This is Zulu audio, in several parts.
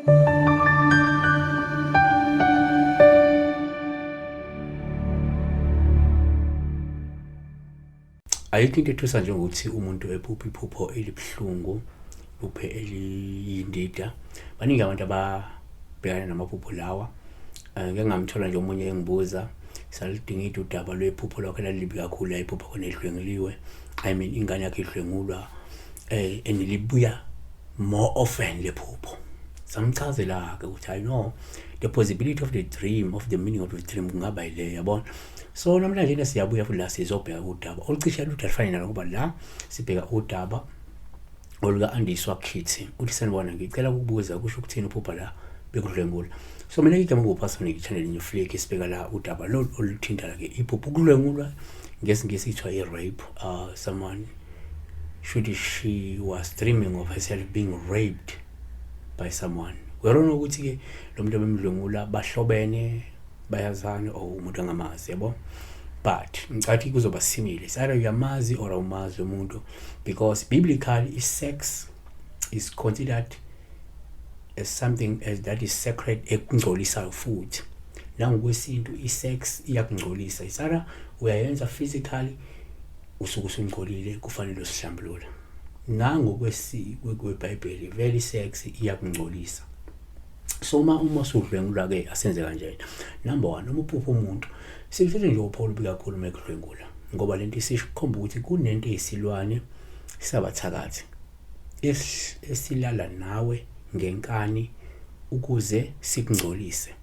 Ayikho into ethusa njengokuthi umuntu ephupha iphupho elibuhlungu, iphupho eliyindida. Baningi abantu ababhekana namaphupho lawa. Ngeke ngamthola nje omunye engibuza, salidingida udaba lwephupho lwakhe lalibi kakhulu, iphupho khona edlwengiliwe. I mean ingane yakhe idlwengulwa and libuya more often lephupho. Samchazela-ke ukuthi I know the possibility of the dream, of the meaning of the dream kungaba ile, yabona. So namhlanje siyabuya futhi la sizobheka udaba olucishe lutho alifane nalokuba la sibheka udaba oluka Andiswa Khithi. Uthi sanibona, ngicela ukubuza kusho ukuthini uphupha la bekudlwengula. So mina igama ngupasoni channel new flick sibheka la udaba lo oluthinta ke iphupho ukudlwengulwa ngesingisi ithiwa i-rape. Someone she was dreaming of herself being raped by someone. Werona ukuthi ke lo muntu abemdlwengula bahlobene, bayazana or umuntu angamazi, yabo. But ngicathi kuzoba simile, either uyamazi or awumazi umuntu, because biblically sex is considered as something as that is sacred, ekungcolisa futhi. Nangokwesintu isex iyakungcolisa, isara uyayenza physically usuku usungcolile kufanele usihlambulule. NangokwesiBhayibheli vele sex iyakungcolisa. So uma usudlwengula ke asenze kanjani. Number 1, uma uphupha umuntu sikuthethe nje uPaul kakhulu mekudlwengula, ngoba lento isishkhomba ukuthi kunento eyisilwane sabathakathi esilala nawe ngenkani ukuze sikungcolise.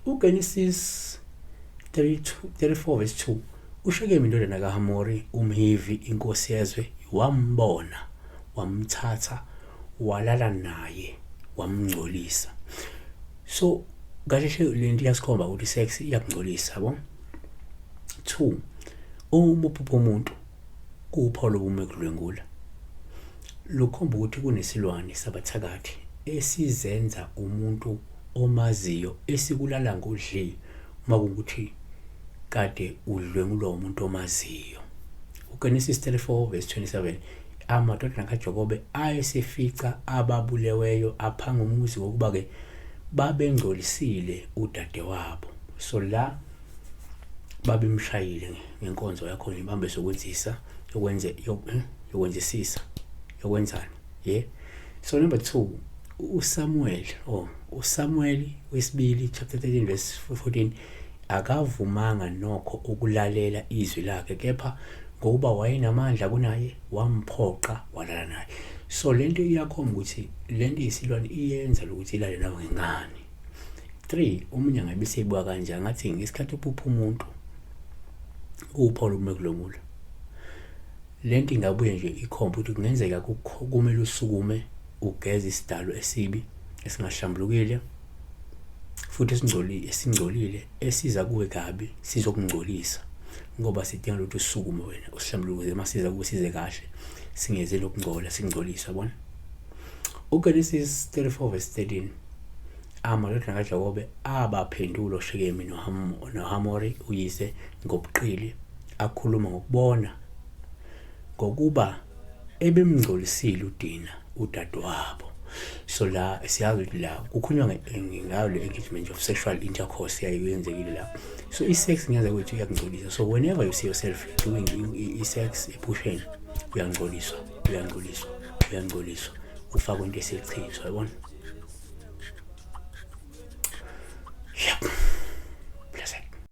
uGenesis 34 verse 2 uShekemi indodana kaHamori umHivi inkosi yezwe wambona, wamthatha, walala naye, wamngcolisa. So kahle lento yasikhomba ukuthi sex iyakungcolisa, yabo. 2, uma uphupha umuntu kuPaul ubumekudlwengula lukhomba ukuthi kunesilwane sabathakathi esizenza umuntu omaziyo esikulala ngodli makukuthi kade udlwengulwa umuntu omaziyo. uGenesis 34 verse 27 amadodana kaJakobe ayesifica ababuleweyo aphanga umuzi ngokuba ke babengcolisile udade wabo. So la babemshayile ngenkonzo yakho ngibambe sokwenzisa yokwenzisisa yokwenzani, yeah. So number 2, uSamuel wesibili chapter 13 verse 14 akavumanga nokho ukulalela izwi lakhe, kepha ngoba wayenamandla kunaye wamphoqa walala naye. So lento iyakhomba ukuthi lento isilwane iyenza ukuthi ilale nawe ngengane. 3, umunye ngabe seyibuka kanje ngathi ngesikhathi uphupha umuntu uPaul umekudlwengula, lento ingabuye nje ikhomba ukuthi kungenzeka kumele usukume ugeze isidalo esibi esingahlambulukile futhi esingcolile esiza kuwe kabi sizokungcolisa, ngoba sidinga ukuthi usukume wena usihlambuluke masiza kusize kahle singeze lokungcola singcolisa, yabona. uGenesis 34 verse 13 amadodana kaJakobe abaphendula uShekemi noHamori uyise ngobuqili, akhuluma ngokubona ngokuba ebemngcolisile uDina udade wabo. So la siyazi ukuthi la kukhulunywa ngayo le engagement of sexual intercourse yayenzekile la. So isex ngiyazi ukuthi iyakungcolisa. So whenever you see yourself doing sex ebusheni uyangcoliswa ufaka into esechithwa, yabona.